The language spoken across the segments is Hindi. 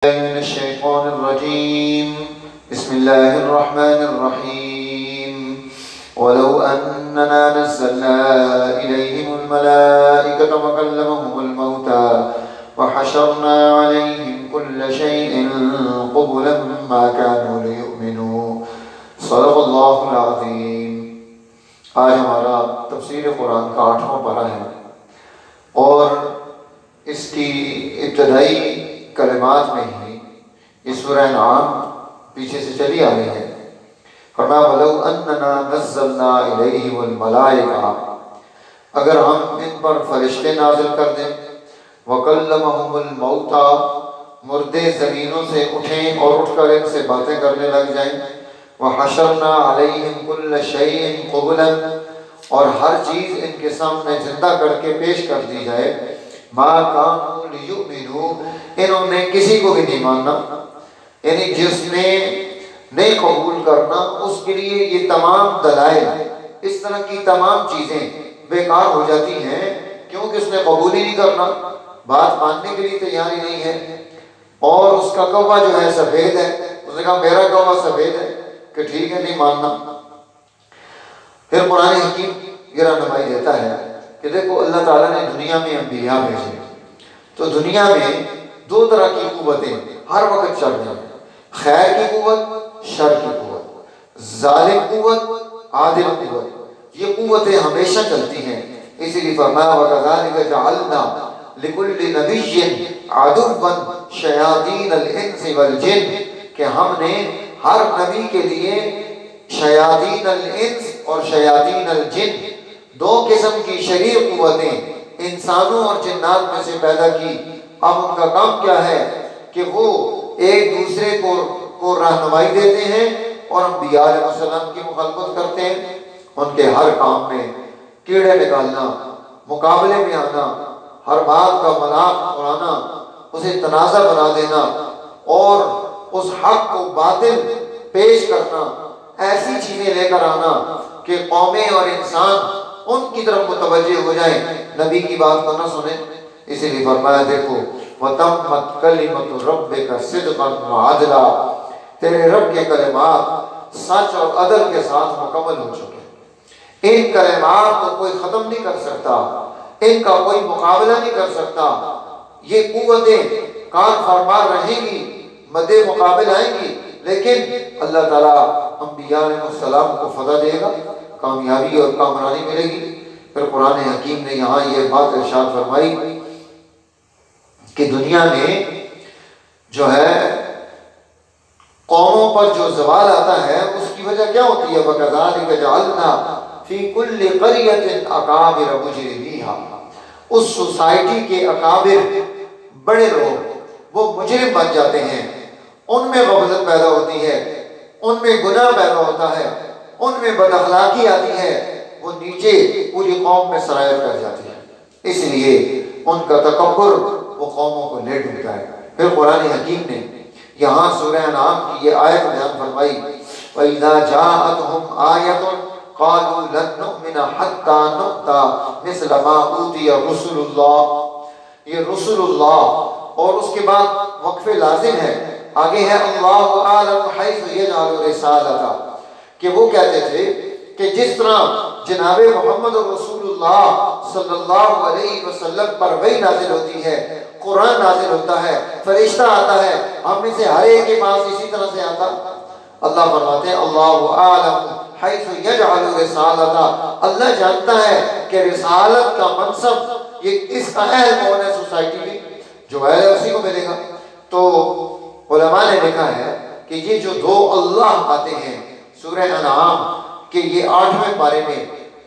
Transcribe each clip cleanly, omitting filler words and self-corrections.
मिनश्शैतानिर्रजीम बिस्मिल्लाहिर्रहमानिर्रहीम वलौ अन्ना नज़्ज़लना इलैहिमुल मलाइकता वकल्लमहुमुल मौता वहशरना अलैहिम कुल्ला शैइन क़ुबुलन मा कानू लियुमिनू सदक़ल्लाहुल अज़ीम। आज हमारा तफसीर कुरान का 8वां पारा है और इसकी इब्तदाई कलिमात में ही ये सूरह अनआम पीछे से चली आ रही है। फरमाया वलौ अन्ना नज़्ज़लना इलैहिमुल मलाइका, अगर हम इन पर फरिश्ते नाज़िल कर दें, वकल्लमहुमुल मौता, मुर्दे ज़मीनों से उठें और उठकर इनसे बातें करने लग जाएं, वहशरना अलैहिम कुल्ला शैइन क़ुबुलन, और हर चीज़ इनके सामने जिंदा करके पेश कर दी जाए, मा कानू लियुमिनू, इन्होंने किसी को भी नहीं मानना, यानी जिसने नहीं कबूल करना उसके लिए ये तमाम दलाइल, इस तरह की तमाम चीज़ें बेकार हो जाती हैं, क्योंकि उसने कबूल ही नहीं करना, बात मानने के लिए तैयार ही नहीं है। और उसका कौवा जो है सफ़ेद है, उसने कहा मेरा कौवा सफ़ेद है कि ठीक है नहीं मानना। फिर कुरान हकीम ये रहनुमाई देता है कि देखो अल्लाह ताला ने दुनिया में अंबिया भेजे, तो दुनिया में दो तरह की कुव्वतें हर वक्त चल रही हैं, खैर की कुव्वत, शर की कुव्वत, जालिम कुव्वत, आदिल कुव्वत, ये कुव्वतें हमेशा चलती हैं। इसीलिए फरमाया वकज़ालिका जअलना लिकुल्लि नबिय्यिन अदुव्वन शयातीनल इंसि वल जिन, कि हमने हर नबी के लिए शयातीनल इंस और शयातीनल जिन, दो किस्म की शरीर कुव्वतें इंसानों और जिन्नात में से पैदा की। अब उनका काम क्या है कि वो एक दूसरे को रहनुमाई देते हैं और अंबिया अलैहिस्सलाम की मुखालफत करते हैं। उनके हर काम में कीड़े निकालना, मुकाबले में आना, हर बात का मजाक उड़ाना, उसे तनाज़ा बना देना और उस हक को बातिल पेश करना, ऐसी चीजें लेकर आना कि कौमें और इंसान उनकी तरफ मुतवज्जे हो जाए, नबी की बात को न सुने। इसीलिए फरमाया देखो वतम्मत कलिमतु रब्बिका सिद्क़न व अदला, तेरे रब के कलिमात सच और अदल के साथ मुकम्मल हो चुके। इन कलिमात को कोई खत्म नहीं कर सकता, इनका कोई मुकाबला नहीं कर सकता। ये कुव्वतें कान फरमार रहेंगी, मदे मुकाबिल आएंगी, लेकिन अल्लाह ताला अंबिया अलैहिस्सलाम को फतह देगा, कामयाबी और कामरानी मिलेगी। फिर कुरान हकीम ने यहाँ ये बात इरशाद फरमाई कि दुनिया में जो है कौमों पर जो ज़वाल आता है उसकी वजह क्या होती है? वकज़ालिका जअलना फी कुल्लि क़रियतिन अकाबिर मुजरिमीहा, उस सोसाइटी के अकाबिर बड़े लोग वो मुजरिम बन जाते हैं, उनमें गफलत पैदा होती है, उनमें गुनाह पैदा होता है, उनमें बदअखलाकी आती है, वो नीचे पूरी कौम में सरायत कर जाती है। इसलिए उनका तकब्बुर वो कौमों को ले डूबता है। फिर कुरान हकीम ने यहाँ सूरह अनआम की ये आयत बयान फरमाई, वइज़ा जाअतहुम आयतुन क़ालू लन नुअमिना हत्ता नुअता मिस्ल मा ऊतिया रुसुलुल्लाह, ये रुसुलुल्लाह और उसके बाद वक्फ़े लाज़िम है, आगे है अल्लाहु आलम हैसु यजअलु रिसालता, कि वो कहते थे कि जिस तरह जनाबे मोहम्मद रसूलुल्लाह सल्लल्लाहु अलैहि वसल्लम पर वही नाजिल होती है, कुरान नाजिल होता है, फरिश्ता आता है, हम में से हर एक के पास इसी तरह से आता। अल्लाह फरमाते हैं अल्लाहु आलम हैसु यजअलु रिसालता, अल्लाह जानता है कि रिसालत का मनसब ये किसका अहल कौन है सोसाइटी में, जो अहल है उसी को मिलेगा। तो उलमा ने लिखा है कि ये जो दो अल्लाह आते हैं सूरह अनआम के ये 8वें पारे में,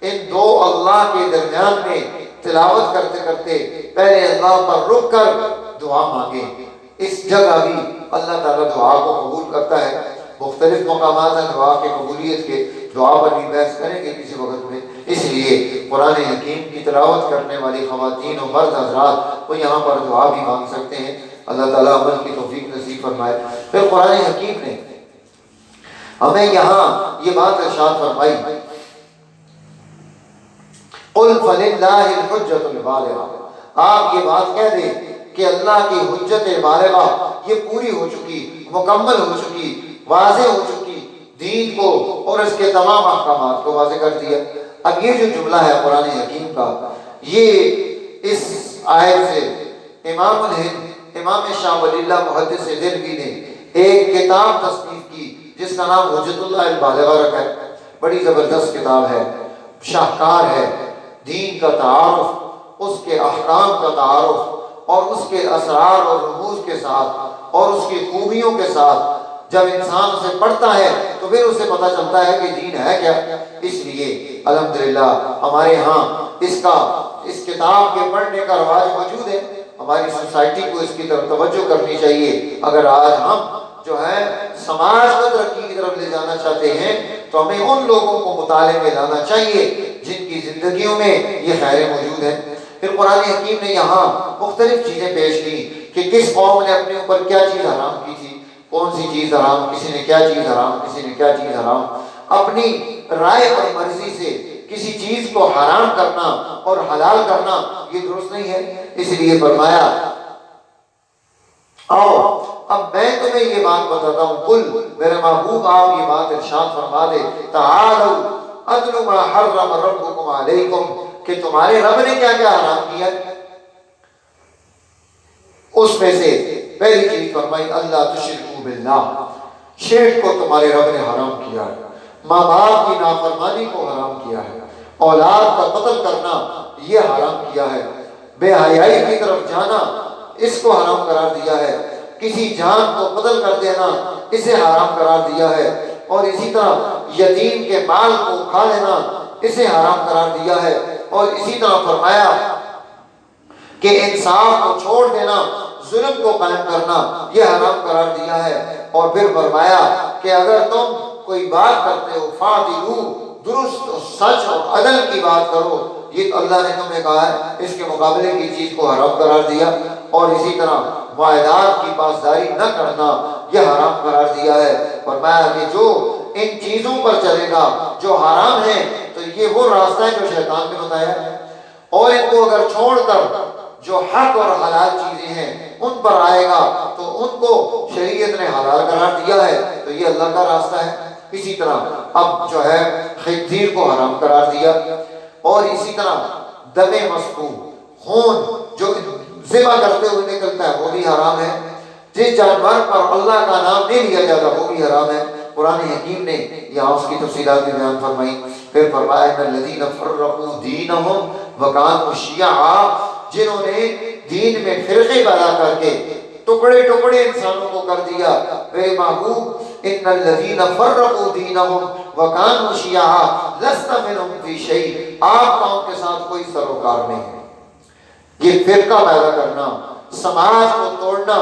इन दो अल्लाह के दरमियान में तिलावत करते करते पहले अल्लाह पर रुक कर दुआ मांगे। इस जगह भी अल्लाह ताला दुआ को कबूल करता है। मुख्तलिफ मकामात हैं दुआ के कबूलियत के, दुआ पर भी बहस करेंगे किसी वक्त में। इसलिए कुरान हकीम की तिलावत करने वाली ख़वातीन और मर्द हज़रात वो यहाँ पर दुआ भी मांग सकते हैं। अल्लाह ताला अमल की तौफीक नसीब फरमाए। फिर कुरान हकीम ने हमें यहाँ ये बात इरशाद फरमाई, कुल फलिल्लाहिल हुज्जतुल बालिग़ा, आप ये बात कह दें कि अल्लाह की हुज्जत बालिगा ये पूरी हो चुकी, मुकम्मल हो चुकी, वाज़े हो चुकी, दीन को और इसके तमाम अहकामात को वाज़े कर दिया। अब ये जो जुमला है कुरान हकीम का, ये इस आयत से इमामुल हिंद इमाम शाह वलील्लाह मुहद्दिस दिल्वी ने एक किताब तस्नीफ की जिसका नाम हुज्जतुल्लाह बालिगा रखा है। बड़ी ज़बरदस्त किताब है, शाहकार है, दीन का तारुफ, उसके अहकाम का तारुफ और उसके असरार और रमूज के साथ और उसकी खूबियों के साथ जब इंसान उसे पढ़ता है तो फिर उसे पता चलता है कि दीन है क्या। इसलिए अल्हम्दुलिल्लाह हमारे यहाँ इस किताब के पढ़ने का रवाज मौजूद है। हमारी सोसाइटी को इसकी तरफ तवज्जो करनी चाहिए। अगर आज हम जो है समाज को तरक्की की तरफ ले जाना चाहते हैं तो हमें उन लोगों को मुताले में लाना चाहिए जिनकी जिंदगियों में ये खैरें मौजूद हैं। फिर कुरान हकीम ने यहाँ मुख्तलिफ चीज़ें पेश की कि किस कौम ने अपने ऊपर क्या चीज़ हराम की थी, कौन सी चीज़ हराम, किसी ने क्या चीज़ हराम, किसी ने क्या चीज़ हराम। अपनी राय और मर्जी से किसी चीज़ को हराम करना और हलाल करना ये दुरुस्त नहीं है। इसलिए फरमाया आओ अब मैं तुम्हें ये बात बताता हूँ, कुल मेरे महबूब आप ये बात इरशाद फरमा दे, ताआलू अत्लू मा हर्रम रब्बुकुम अलैकुम, कि तुम्हारे रब ने क्या क्या हराम किया। उसमें से पहली चीज फरमाई अल्लाह तुश्रिकू बिल्लाह, शिर्क को तुम्हारे रब ने हराम किया है, माँ बाप की नाफरमानी को हराम किया है, औलाद का कत्ल करना ये हराम किया है, बेहयाई की तरफ जाना इसको हराम करार दिया है, किसी जान को कत्ल कर देना इसे हराम करार दिया है, और इसी तरह यतीम के माल को खा लेना इसे हराम करार दिया है, और इसी तरह फरमाया कि इंसाफ को छोड़ देना, जुल्म को कायम करना यह हराम करार दिया है। और फिर फरमाया कि अगर तुम कोई बात करते हो फादिलू, दुरुस्त सच और अदल की बात करो, ये तो अल्लाह ने तुम्हें कहा है, इसके मुकाबले की चीज को हराम करार दिया। और इसी तरह वायदात की पासदारी न करना यह हराम करार दिया है। फरमाया कि जो इन चीजों पर चलेगा जो हराम है तो ये वो रास्ता है जो शैतान ने बताया है, और इनको अगर छोड़कर जो हक और हलाल चीजें हैं उन पर आएगा तो उनको शरीयत ने हलाल करार दिया है, तो ये अल्लाह का रास्ता है। इसी तरह अब जो है खिंजीर को हराम करार दिया, और इसी तरह दमे मस्फूह, खून जो ज़िबा करते हुए निकलता है वो भी हराम है। जिस जानवर पर अल्लाह का नाम नहीं लिया जाता वो भी हराम है। कुरान हकीम ने यहाँ उसकी तफसीलात भी बयान फरमाई। फिर फरमाया लल्लज़ीना फ़र्रक़ू दीनहुम व कानू शियआ, जिन्होंने दीन में फिरके पैदा करके टुकड़े टुकड़े इंसानों को कर दिया। वे महबूब इन्नल्लज़ीना फ़र्रक़ू दीनहुम व कानू शियआ लस्ता मिनहुम फ़ी शै, आपका उनके साथ कोई सरोकार नहीं है। ये फिरका पैदा करना, समाज को तोड़ना,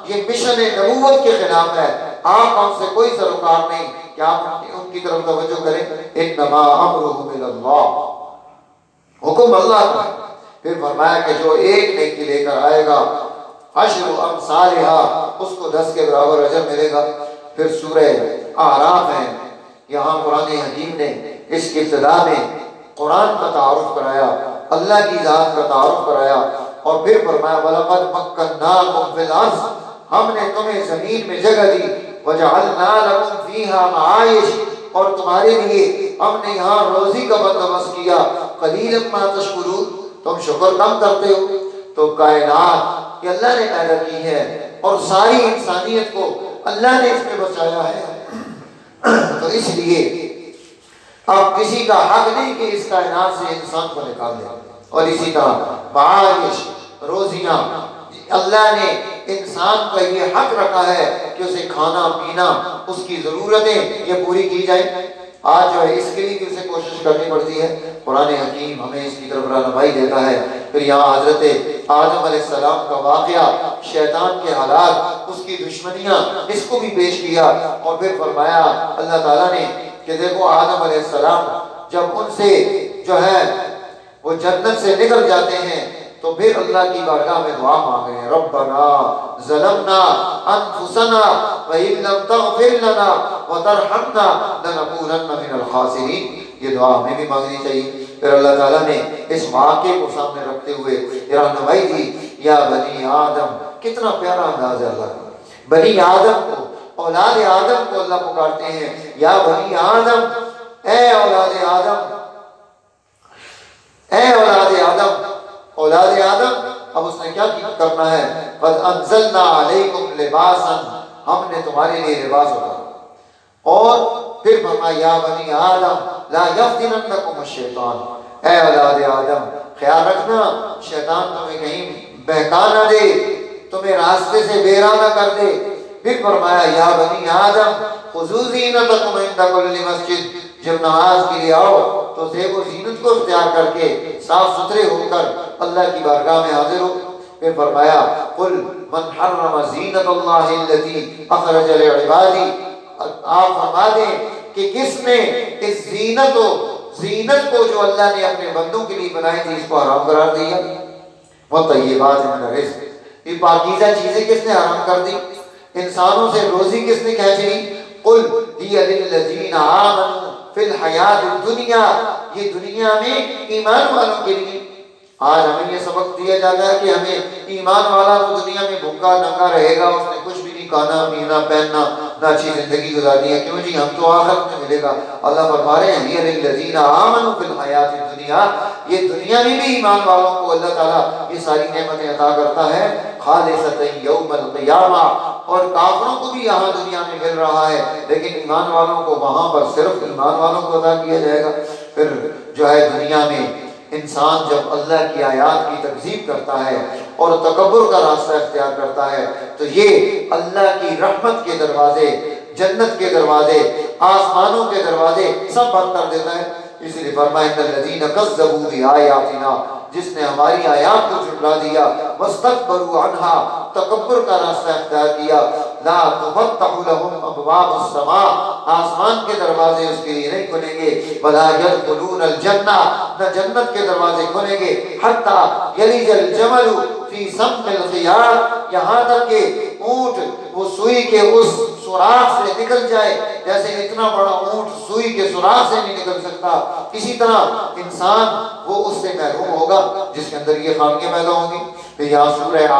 ये मिशन नबूवत के खिलाफ है। आप हमसे कोई सरोकार नहीं कि आप उनकी तरफ तवज्जो करें। इन्नमा अम्रुहु इलल्लाह, हुक्म अल्लाह का है। फिर फरमाया कि जो एक नेकी लेकर आएगा अशरु अमसालिहा, उसको 10 के बराबर अजर मिलेगा। फिर सूरह आराफ है, यहाँ कुरान हकीम ने इसकी इब्तिदा में कुरान का तारुफ कराया, अल्लाह की जात का तारुफ कराया, और फिर फरमाया वलक़द मक्कन्नाकुम फिल अर्ज़, हमने तुम्हें जमीन में जगह दी, वजअलना लकुम फीहा मआइश, और तुम्हारे लिए हमने यहाँ रोजी का बंदोबस्त किया। क़लीलन मा तशकुरून, तुम शुक्र कम करते हो। तो कायनात ये अल्लाह ने पैदा की है और सारी इंसानियत को अल्लाह ने इसमें बचाया है। तो इसलिए अब किसी का हक नहीं कि इस कायनात से इंसान को निकाल दे। और इसी तरह बारिश, रोजियां, अल्लाह ने इंसान का ये हक रखा है कि उसे खाना पीना, उसकी ज़रूरतें ये पूरी की जाए। आज जो है इसके लिए भी उसे कोशिश करनी पड़ती है। कुरान हकीम हमें इसकी तरफ रहनुमाई देता है। फिर यहाँ हज़रत आदम अलैहिस्सलाम का वाक़या, शैतान के हालात, उसकी दुश्मनियाँ, इसको भी पेश किया। और फिर फरमाया अल्लाह ताला ने कि देखो आदम अलैहिस्सलाम जब उनसे जो है वो जन्नत से निकल जाते हैं तो फिर अल्लाह की बारगाह में दुआ मांग रहे हैं, रब्बना ज़लमना अनफुसना व इन लम तग़फिर लना व तरहमना लनकूनन्ना मिनल खासिरीन। ये दुआ हमें भी मांगनी चाहिए। फिर अल्लाह ताला ने इस वाक़े को सामने रखते हुए रहनुमाई दी। या बनी आदम। कितना प्यारा अंदाज है अल्लाह का। बनी आदम को, औलाद आदम को अल्लाह पुकारते हैं, या बनी आदम, ए औलाद आदम, ए औलाद आदम, औलाद आदम। अब उसने क्या करना है? क़द अंज़लना अलैकुम लिबासन, हमने तुम्हारे लिए लिबास उतारा। और फिर फरमाया या बनी आदम ला यफ्तिनन्नकुम अश-शैतान, ए औलाद आदम ख्याल रखना शैतान तुम्हें कहीं बहका ना दे, तुम्हें रास्ते से बेरा ना कर दे। फिर फरमाया या बनी आदम खुज़ू ज़ीनतकुम इंदा कुल्ली मस्जिद, जब नमाज के लिए आओ तो ज़ेब व ज़ीनत को इख्तियार करके साफ सुथरे होकर अल्लाह की बारगाह में हाजिर हो। फिर फरमाया कुल मन हर्रम ज़ीनतल्लाहि अल्लती अखरज लिइबादी, आप फरमा दें कि किसने इस ज़ीनत को जो अल्लाह ने अपने बंदों के लिए बनाई थी इसको हराम करार दिया। वो तय्यबात मिन रिज़्क़, ये पाकीज़ा चीजें किसने हराम कर दी? इंसानों से रोजी किसने खींच ली? कुल हिया लिल्लज़ीना आमनू फिल हयातिद दुनिया, ये दुनिया में ईमान वालों के लिए। आज हमें ये सबक दिया जाता है कि हमें ईमान वाला तो दुनिया में भूखा नंगा रहेगा, उसने कुछ भी नहीं खाना पीना पहनना, ना अच्छी जिंदगी गुजारनी है। क्यों जी? हम तो आखिरत में मिलेगा। अल्लाह फरमा रहे हैं हिया लिल्लज़ीना आमनू फिल हयातिद दुनिया, ये दुनिया में भी ईमान वालों को अल्लाह ताला ये सारी नेमतें अता करता है खालिसतन यौमल क़ियामा, और काफिरों को भी यहाँ दुनिया में मिल रहा है, लेकिन ईमान वालों को वहाँ पर सिर्फ ईमान वालों को अदा किया जाएगा। फिर जो है दुनिया में इंसान जब अल्लाह की आयात की तकज़ीब करता है और तकब्बुर का रास्ता इख्तियार करता है तो ये अल्लाह की रहमत के दरवाजे, जन्नत के दरवाजे, आसमानों के दरवाजे सब बंद कर देता है। इसलिए फरमाया इन्नल्लज़ीना कज़्ज़बू बिआयातिना, जिसने हमारी आयात को झुठला दिया, वस्तकबरू अन्हा, तकब्बुर का रास्ता इख्तियार किया, ला तुफ़त्तहु लहुम अबवाबुस समा, आसमान के दरवाजे उसके लिए नहीं खुलेंगे, वला यदखुलूनल जन्ना, न जन्नत के दरवाजे खुलेंगे, हत्ता यलिजल जमलु फी सम्मिल खियार, यहाँ तक कि ऊंट वो सुई के उस सुराख से निकल जाए, जैसे इतना बड़ा ऊंट सुई के सुराख से नहीं निकल सकता, इसी तरह इंसान वो उससे महरूम होगा जिसके अंदर ये खामियां पैदा होंगी। फिर यहाँ सूरह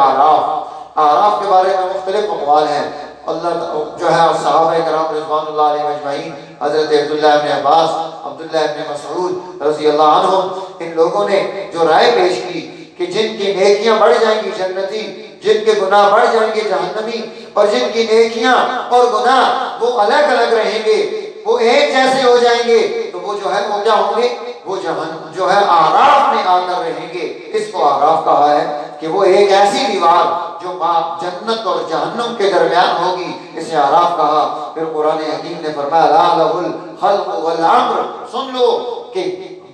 आराफ के बारे में मुख्तलिफ अक़वाल हैं। अल्लाह जो है सहाबा किराम रिज़वानुल्लाह अलैहिम अजमईन, हज़रत अब्दुल्लाह इब्न अब्बास, अब्दुल्लाह इब्न मसऊद रज़ियल्लाहु अन्हुम, इन लोगों ने जो राय पेश की कि जिनकी नेकियां बढ़ जाएंगी जन्नती, जिनके गुनाह बढ़ जाएंगे जहन्नमी, और जिनकी नेकियां और गुनाह वो अलग अलग रहेंगे, वो एक जैसे हो जाएंगे, तो वो जो है वो क्या होंगे? वो जो है आराफ में आकर रहेंगे। इसको आराफ कहा है कि वो एक ऐसी दीवार जो जन्नत और जहन्नम के दरमियान होगी, इसे आराफ कहा। फिर कुरान हकीम ने फरमाया ला लहुल खल्क़ वल अम्र, सुन लो कि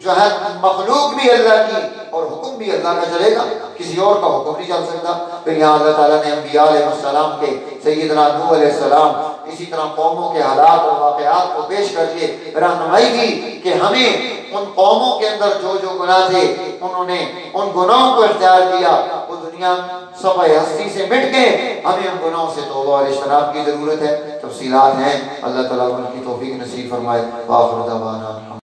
जो है मखलूक भी अल्लाह की और हुक्म भी अल्लाह का चलेगा, किसी और का हुक्म नहीं चल सकता। फिर यहाँ अल्लाह ताला ने अंबिया अलैहिस्सलाम के सय्यदना नूह अलैहिस्सलाम, इसी तरह कौमों के हालात और वाक़यात को पेश करके रहनुमाई दी कि हमें उन कौमों के अंदर जो जो गुनाह थे उन्होंने उन गुनाहों को इख्तियार किया, वो दुनिया सफ़े हस्ती से मिट गए, हमें उन गुनाहों से तौबा और इज्तनाब की ज़रूरत है। तफसीलात हैं, अल्लाह ताला उनकी तौफीक नसीब फरमाए। आखिर दवाना।